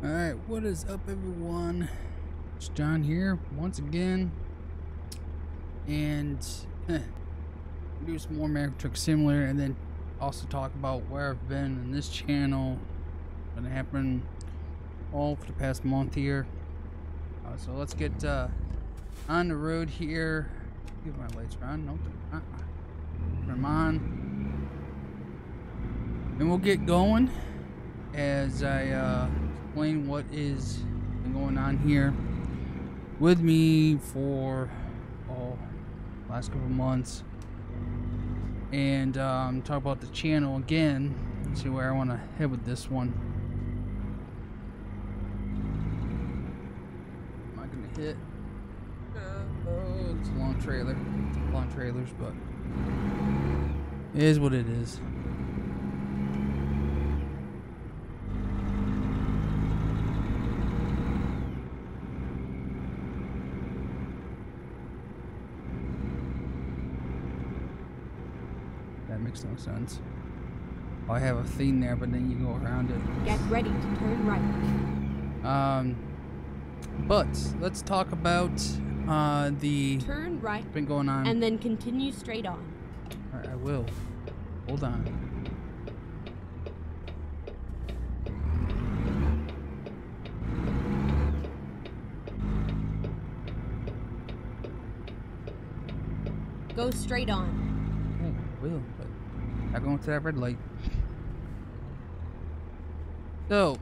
Alright, what is up everyone? It's John here once again, and do some more American Truck Simulator, and then also talk about where I've been in this channel, what happened all for the past month here. So let's get on the road here. Give my lights on. Nope, they're not. Put them on, and we'll get going as I explain what is been going on here with me for last couple months, and talk about the channel again. Let's see where I want to head with this one. Am I gonna hit? Oh, it's a long trailer. Long trailers, but it is what it is. That makes no sense. I have a thing there, but then you go around it. Get ready to turn right. But let's talk about the Turn right been going on. and then continue straight on. Alright, I will. Hold on. Go straight on. Okay, I will, but I'm going to that red light. So,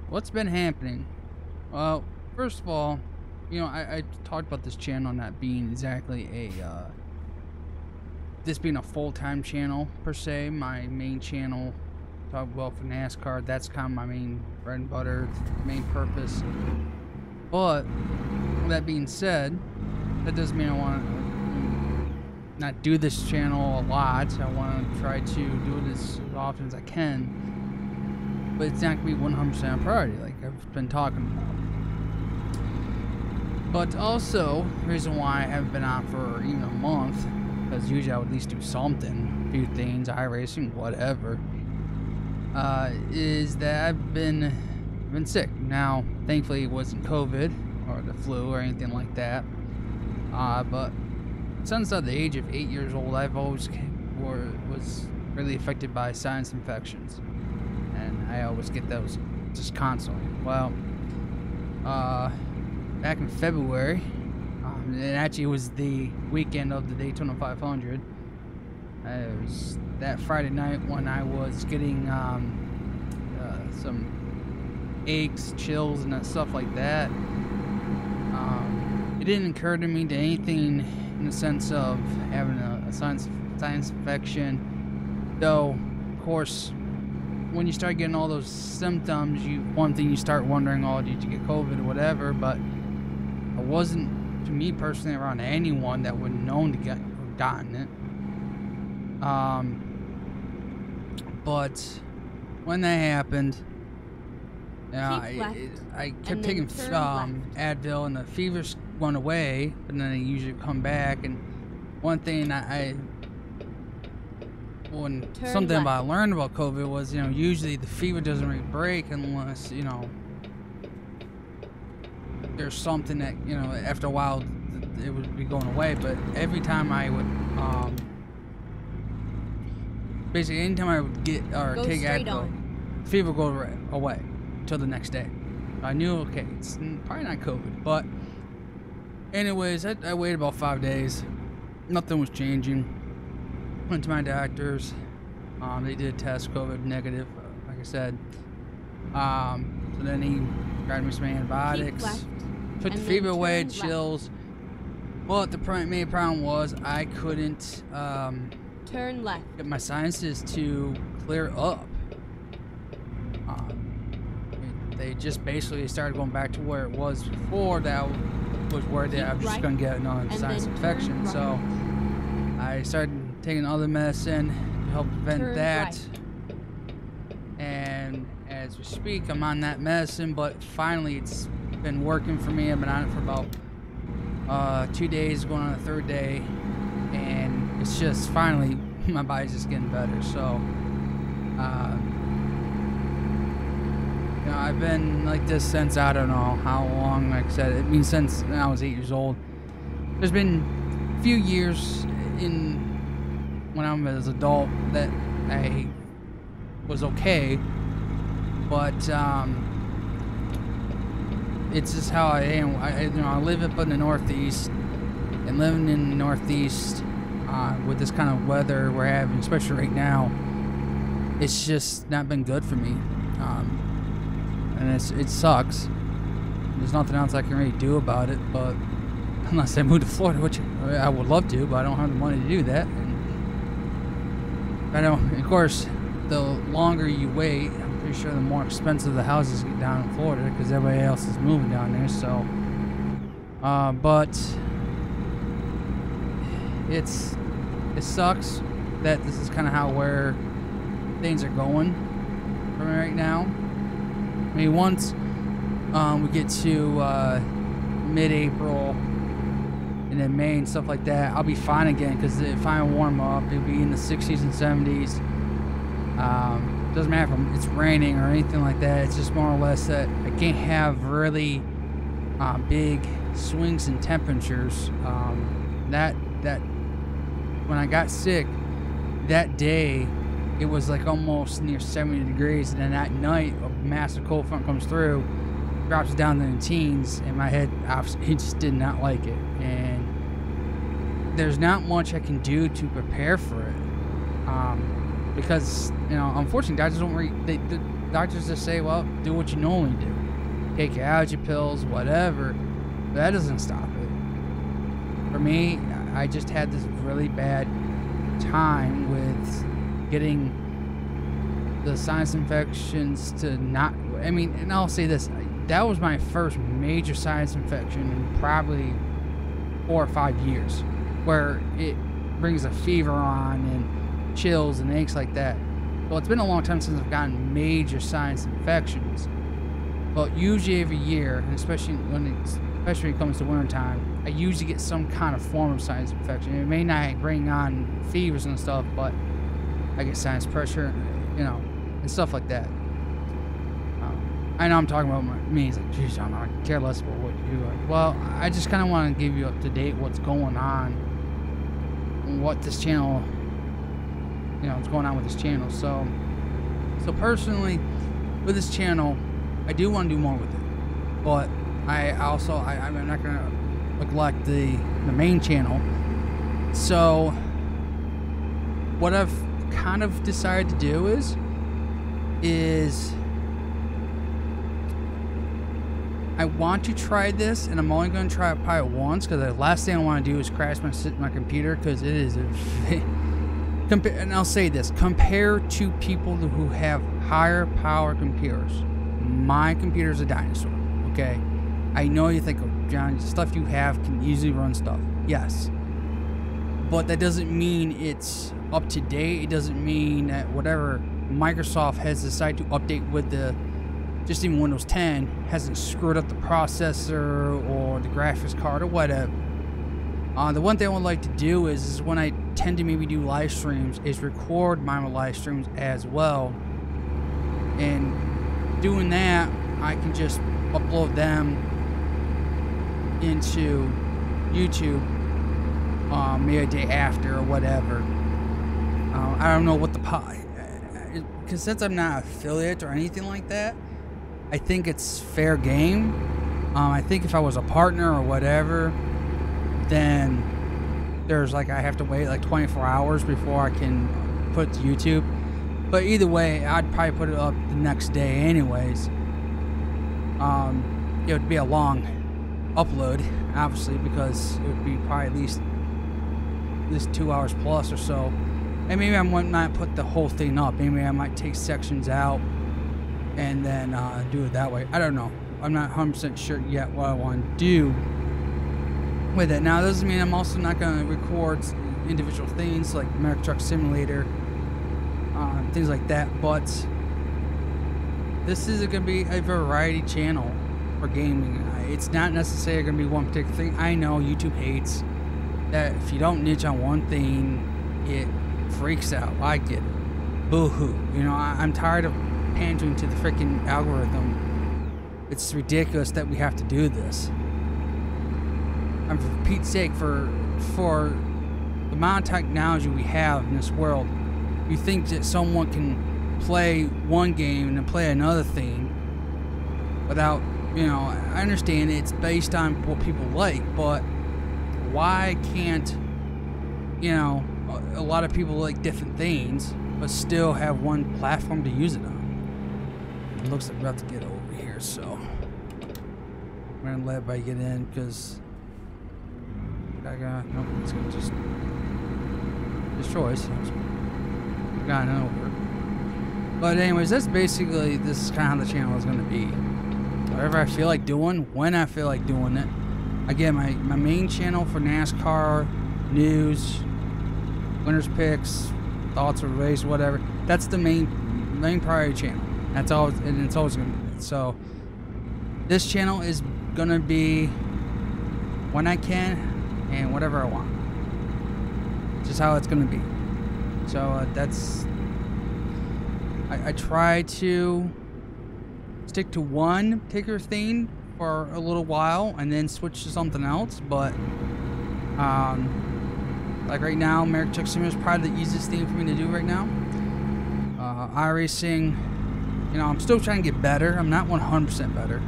what's been happening? Well, first of all, you know, I talked about this channel not being exactly a, this being a full-time channel, per se. My main channel, talk about for NASCAR, that's kind of my main bread and butter, main purpose. But, that being said, that doesn't mean I want to not do this channel a lot. I want to try to do it as often as I can, but it's not going to be 100% a priority, like I've been talking about. But also, the reason why I haven't been on for even a month, because usually I would at least do something, a few things, iRacing, whatever, is that I've been sick. Now, thankfully it wasn't COVID or the flu or anything like that, but since the age of 8 years old, I've always was really affected by sinus infections, and I always get those just constantly. Well, back in February, and actually it was the weekend of the Daytona 500. It was that Friday night when I was getting some aches, chills, and stuff like that. It didn't occur to me to anything in the sense of having a sinus infection, though of course when you start getting all those symptoms, one thing you start wondering, oh, did you get COVID or whatever. But I wasn't, to me personally, around anyone that would known to get gotten it. But when that happened, I kept taking Advil, and the fevers went away, but then they usually come back. And one thing something I learned about COVID was, you know, usually the fever doesn't really break unless, you know, there's something that, you know, after a while it would be going away. But every time I would, basically anytime I would get or take Advil, the fever would go away until the next day. I knew, okay, it's probably not COVID. But anyways, I waited about 5 days. Nothing was changing. Went to my doctors. They did test COVID negative, like I said. So then he tried me some antibiotics, took the fever away, chills. But the main problem was I couldn't turn left. get my sinuses to clear up. They just basically started going back to where it was before. That was worried that I was just going to get another sinus infection. Right. So I started taking other medicine to help prevent that. Right. And as we speak, I'm on that medicine, but finally it's been working for me. I've been on it for about 2 days, going on the third day, and it's just finally my body's just getting better. So I've been like this since I don't know how long. Like I said, it means since I was 8 years old. There's been a few years when I'm an adult that I was okay, but it's just how I am. I live up in the Northeast, and living in the Northeast with this kind of weather we're having, especially right now, it's just not been good for me. And it sucks. There's nothing else I can really do about it, but unless I move to Florida, which I would love to, but I don't have the money to do that. And I know, of course, the longer you wait, I'm pretty sure the more expensive the houses get down in Florida because everybody else is moving down there. So, but it sucks that this is kind of where things are going for me right now. I mean, once we get to mid-April and then May and stuff like that, I'll be fine again because if I warm up, it'll be in the 60s and 70s. Doesn't matter if it's raining or anything like that. It's just more or less that I can't have really big swings in temperatures. That when I got sick that day, it was like almost near 70 degrees, and then at night a massive cold front comes through, drops down in the teens, and my head obviously just did not like it. And there's not much I can do to prepare for it, because unfortunately doctors don't the doctors just say, well, do what you normally do, take your allergy pills, whatever. But that doesn't stop it. For me, I just had this really bad time with getting the sinus infections to not. I mean, and I'll say this, that was my first major sinus infection in probably 4 or 5 years, where it brings a fever on and chills and aches like that. Well, it's been a long time since I've gotten major sinus infections, but usually every year, and especially when it comes to winter time, I usually get some kind of form of sinus infection. It may not bring on fevers and stuff, but I get sinus pressure, and stuff like that. I know I'm talking about me. It's like, geez, I'm not careless about what you do. Well, I just kind of want to give you up to date what's going on, and what this channel, what's going on with this channel. So personally, with this channel, I do want to do more with it, but I'm not going to neglect the main channel. So what I've kind of decided to do is I want to try this, and I'm only going to try it probably once, because the last thing I want to do is crash my computer, because it is and I'll say this, compared to people who have higher power computers, my computer's a dinosaur. Okay, I know you think, oh, John, stuff you have can easily run stuff. Yes, but that doesn't mean it's up to date. It doesn't mean that whatever Microsoft has decided to update with just even Windows 10 hasn't screwed up the processor or the graphics card or whatever. The one thing I would like to do is when I tend to maybe do live streams, is record my live streams as well. And doing that, I can just upload them into YouTube maybe a day after or whatever. I don't know what because since I'm not an affiliate or anything like that, I think it's fair game. I think if I was a partner or whatever, then there's I have to wait 24 hours before I can put it to YouTube. But either way, I'd probably put it up the next day anyways. It would be a long upload, obviously, because it would be probably at least 2 hours plus or so. And maybe I might not put the whole thing up. Maybe I might take sections out and then do it that way. I don't know. I'm not 100% sure yet what I want to do with it. Now, that doesn't mean I'm also not going to record individual things like American Truck Simulator, things like that. But this is going to be a variety channel for gaming. It's not necessarily going to be one particular thing. I know YouTube hates that if you don't niche on one thing, it freaks out. I get it. Boo-hoo. I'm tired of pandering to the freaking algorithm it's ridiculous that we have to do this. And for Pete's sake, for the amount of technology we have in this world, you think that someone can play one game and then play another thing without, you know, I understand it's based on what people like, but why can't, you know, a lot of people like different things, but still have one platform to use it on? It looks like we have to get over here, so I'm gonna let everybody get in because nope, it's gonna just destroy us. Got it over. But anyways, this is kind of how the channel is gonna be. Whatever I feel like doing, when I feel like doing it. Again, my main channel for NASCAR news, winners picks, thoughts of the race, whatever. That's the main priority channel. That's all, and it's always gonna be. So this channel is gonna be when I can and whatever I want. Just how it's gonna be. So that's. I try to stick to one particular thing for a little while and then switch to something else. But like right now, American Truck Simulator is probably the easiest thing for me to do right now. iRacing, you know, I'm still trying to get better. I'm not 100% better,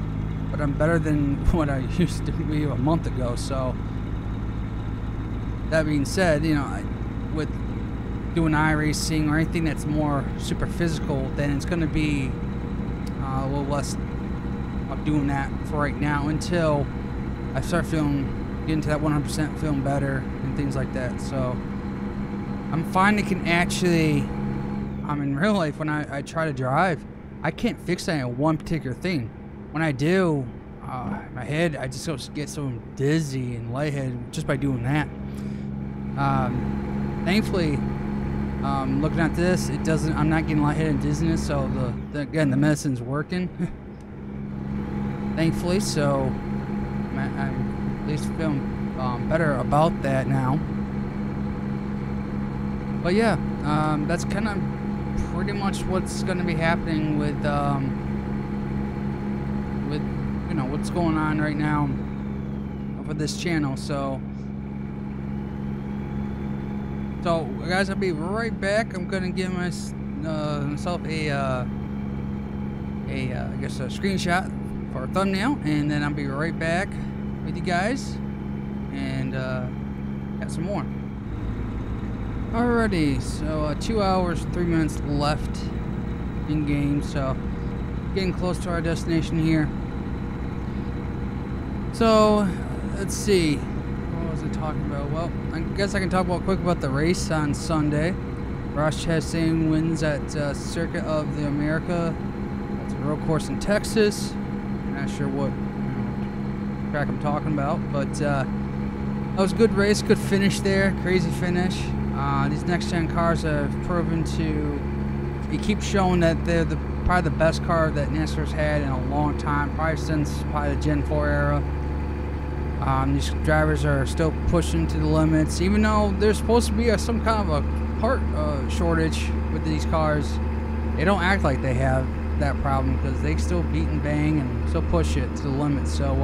but I'm better than what I used to be a month ago. So that being said, you know, with doing iRacing or anything that's more super physical, then it's going to be a little less of doing that for right now until I start getting to that 100% feeling better and things like that. So I'm finding I can actually, in real life, when I try to drive, I can't fixate on one particular thing. When I do, my head, I just get so dizzy and lightheaded just by doing that. Thankfully, looking at this, I'm not getting lightheaded and dizziness, so again, the medicine's working. Thankfully, so I'm at least feeling better about that now. But yeah, that's kind of pretty much what's going to be happening with you know, what's going on right now with this channel. So guys, I'll be right back. I'm gonna give myself I guess a screenshot for a thumbnail, and then I'll be right back with you guys, and got some more. Alrighty, so 2 hours 3 minutes left in game, so getting close to our destination here. So let's see, what was I talking about? Well, I guess I can talk quick about the race on Sunday. Ross Chastain wins at Circuit of the America. That's a road course in Texas. I'm not sure what track I'm talking about, but that was a good race, good finish there, crazy finish. These next-gen cars have proven to keep showing that they're probably the best car that NASCAR's had in a long time, probably since the Gen 4 era. These drivers are still pushing to the limits, even though there's supposed to be some kind of a part shortage with these cars. They don't act like they have that problem because they still beat and bang and still push it to the limit. So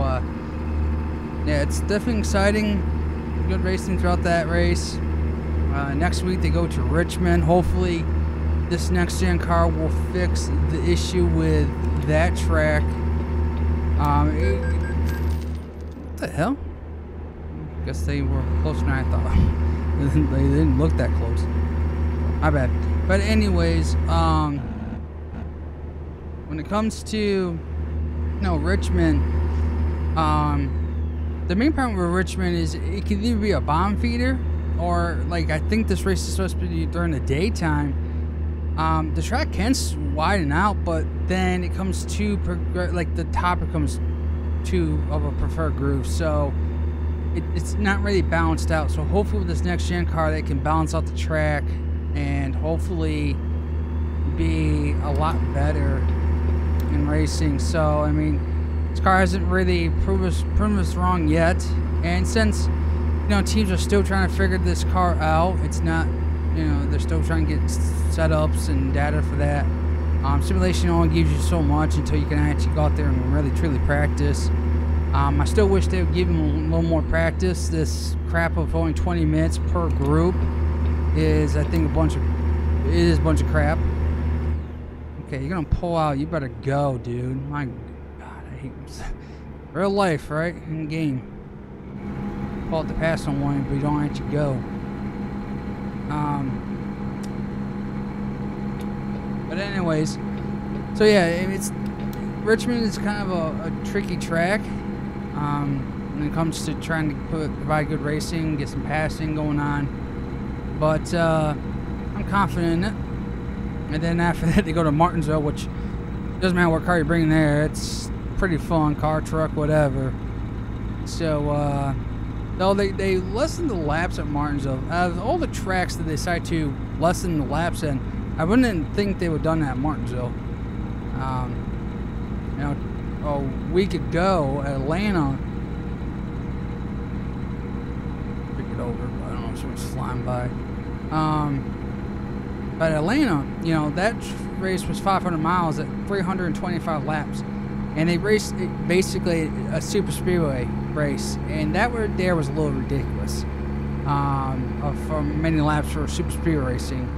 yeah, it's definitely exciting. Good racing throughout that race. Next week they go to Richmond. Hopefully this next gen car will fix the issue with that track. What the hell? Guess they were closer than I thought. They didn't look that close. My bad. But anyways, when it comes to Richmond, the main problem with Richmond is it could either be a bomb feeder or, like, I think this race is supposed to be during the daytime. The track can widen out, but then it comes to the top becomes too of a preferred groove, so it's not really balanced out. So hopefully with this next gen car they can balance out the track and hopefully be a lot better in racing. So I mean, this car hasn't really proven us wrong yet, and since teams are still trying to figure this car out, it's not, they're still trying to get setups and data for that. Simulation only gives you so much until you can actually go out there and really truly practice. I still wish they would give him a little more practice. This crap of only 20 minutes per group is, I think, a bunch of crap. Okay, you're gonna pull out. You better go, dude. My God, I hate this. Real life, right? In game. Call it the pass on one, but you don't actually go. But anyways, so yeah, it's Richmond is kind of a tricky track when it comes to trying to provide good racing, get some passing going on. But I'm confident in it. And then after that, they go to Martinsville, which doesn't matter what car you're bringing there. It's pretty fun, car, truck, whatever. So, though they lessen the laps at Martinsville. Out of all the tracks that they decide to lessen the laps in, I wouldn't think they would have done that at Martinsville. You know, a week ago at Atlanta, pick it over, but I don't know if someone's flying by. But Atlanta, you know, that race was 500 miles at 325 laps. And they raced basically a super speedway race. And that there was a little ridiculous for many laps for super speedway racing.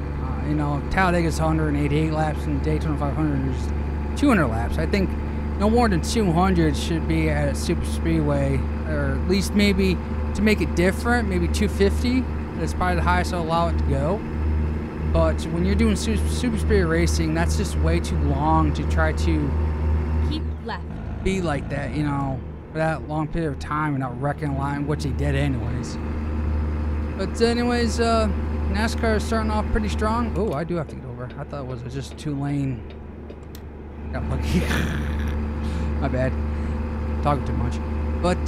You know, Talladega's 188 laps and Daytona 500 is 200 laps. I think no more than 200 should be at a super speedway, or at least maybe to make it different, maybe 250. That's probably the highest I'll allow it to go. But when you're doing super speedway racing, that's just way too long to try to keep left. Be like that, you know, for that long period of time without wrecking a line, which they did anyways. But anyways, NASCAR is starting off pretty strong. Oh, I do have to get over. I thought it was just 2-lane. Got lucky. My bad. Talking too much. But,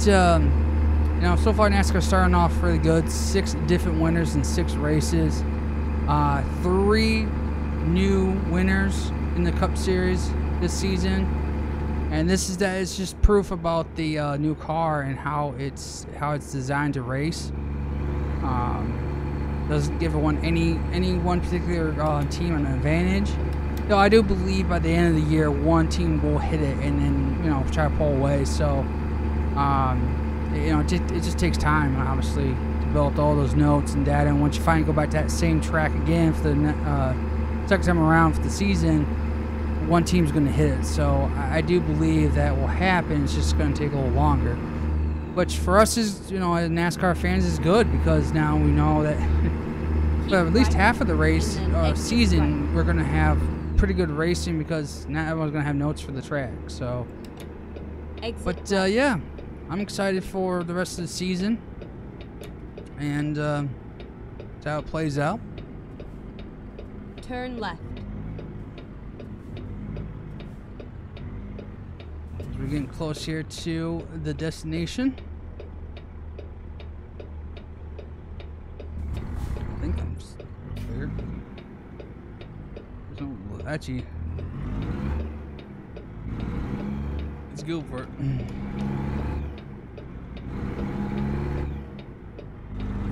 you know, so far NASCAR starting off really good. 6 different winners in 6 races. 3 new winners in the Cup Series this season. And this is just proof about the new car and how it's designed to race. Doesn't give any one particular team an advantage. Though I do believe by the end of the year, one team will hit it and then, you know, try to pull away. So, you know, it just takes time, obviously, to build all those notes and data. And once you finally go back to that same track again for the second time around for the season, one team's going to hit it. So I do believe that will happen. It's just going to take a little longer. Which for us is, you know, as NASCAR fans is good, because now we know that well, at least half of the race season we're going to have pretty good racing, because now everyone's going to have notes for the track. So, but yeah, I'm excited for the rest of the season and that's how it plays out. Turn left. We're getting close here to the destination. I think I'm clear. There's no, actually, let's go for it.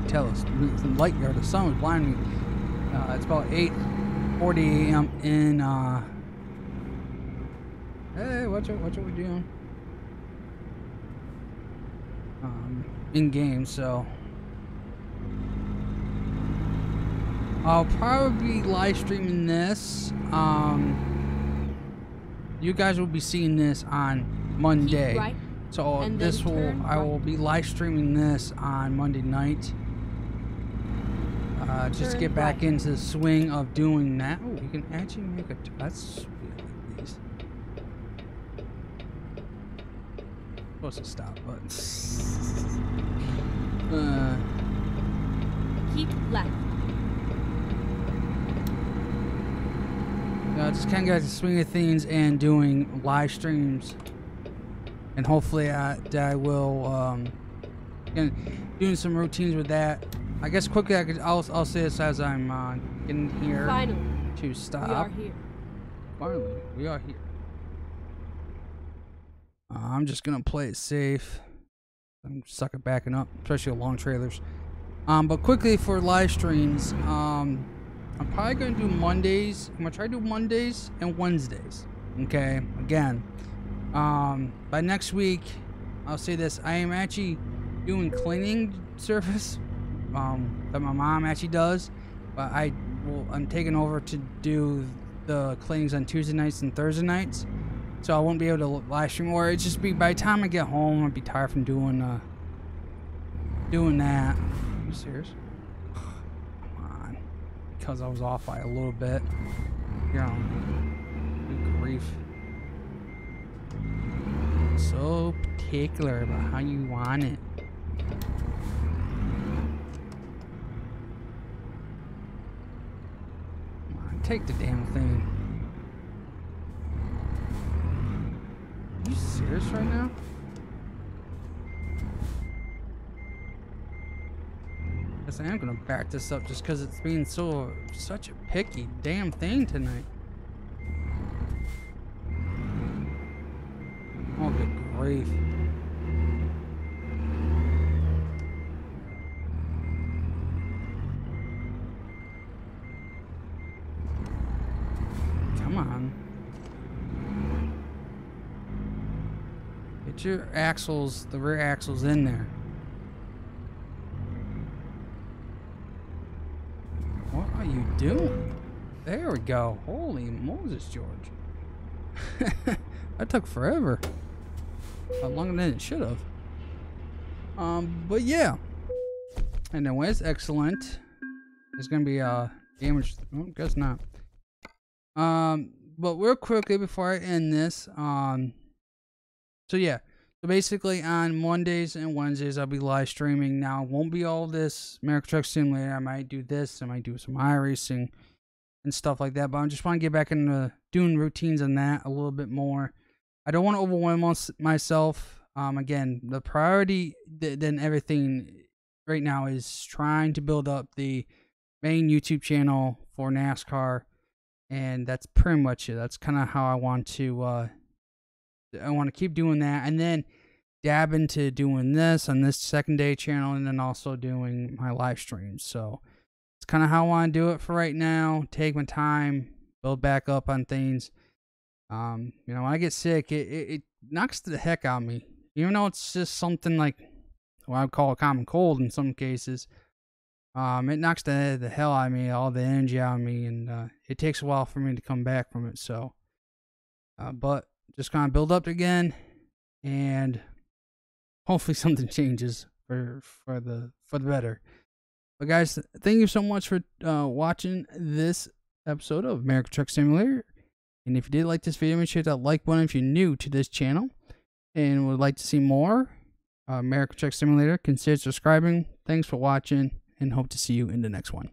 Tell us, the light here, the sun was blinding me. It's about 8:40 a.m. in hey, watch what we're doing. In game, so I'll probably be live streaming this. You guys will be seeing this on Monday. Right, so I will be live streaming this on Monday night. Just to get back into the swing of doing that. Oh, you can actually make a. That's sweet. These. Supposed to stop, but. Keep left. Just kind of got the swing of things and doing live streams, and hopefully I will doing some routines with that. I guess quickly I'll say this as I'm getting here. Finally, to stop. we are here. Finally, we are here. I'm just gonna play it safe. I'm suck at backing up, especially long trailers. But quickly for live streams, I'm probably gonna do Mondays. I'm gonna try to do Mondays and Wednesdays. Okay, again, by next week, I'll say this: I am actually doing cleaning service, that my mom actually does, but I'm taking over to do the cleanings on Tuesday nights and Thursday nights, so I won't be able to live stream, or it just be by the time I get home, I'll be tired from doing that. Are you serious? Because I was off by a little bit. You know, good grief. So particular about how you want it. Come on, take the damn thing. Are you serious right now? I am gonna back this up just because it's being such a picky damn thing tonight. Oh, good grief. Come on. Get your axles, the rear axles in there. What are you doing? There we go. Holy Moses, George. That took forever. A lot longer than it should have. But yeah. Anyways, excellent. There's gonna be damage. Oh, guess not. But real quickly before I end this, so yeah. So basically on Mondays and Wednesdays I'll be live streaming. Now it won't be all this American Truck Simulator. I might do this, I might do some iRacing and stuff like that. But I just want to get back into doing routines on that a little bit more. I don't want to overwhelm myself. Again, the priority than everything right now is trying to build up the main YouTube channel for NASCAR, and that's pretty much it. That's kind of how I want to keep doing that, and then dab into doing this on this secondary channel, and then also doing my live streams. So it's kind of how I want to do it for right now. Take my time, build back up on things. You know, when I get sick, it knocks the heck out of me. Even though it's just something like what I would call a common cold in some cases. It knocks the hell out of me, all the energy out of me, and it takes a while for me to come back from it. So, but just kind of build up again, and hopefully something changes for the better. But guys, thank you so much for watching this episode of American Truck Simulator. And if you did like this video, make sure to hit that like button if you're new to this channel and would like to see more American Truck Simulator. Consider subscribing. Thanks for watching, and hope to see you in the next one.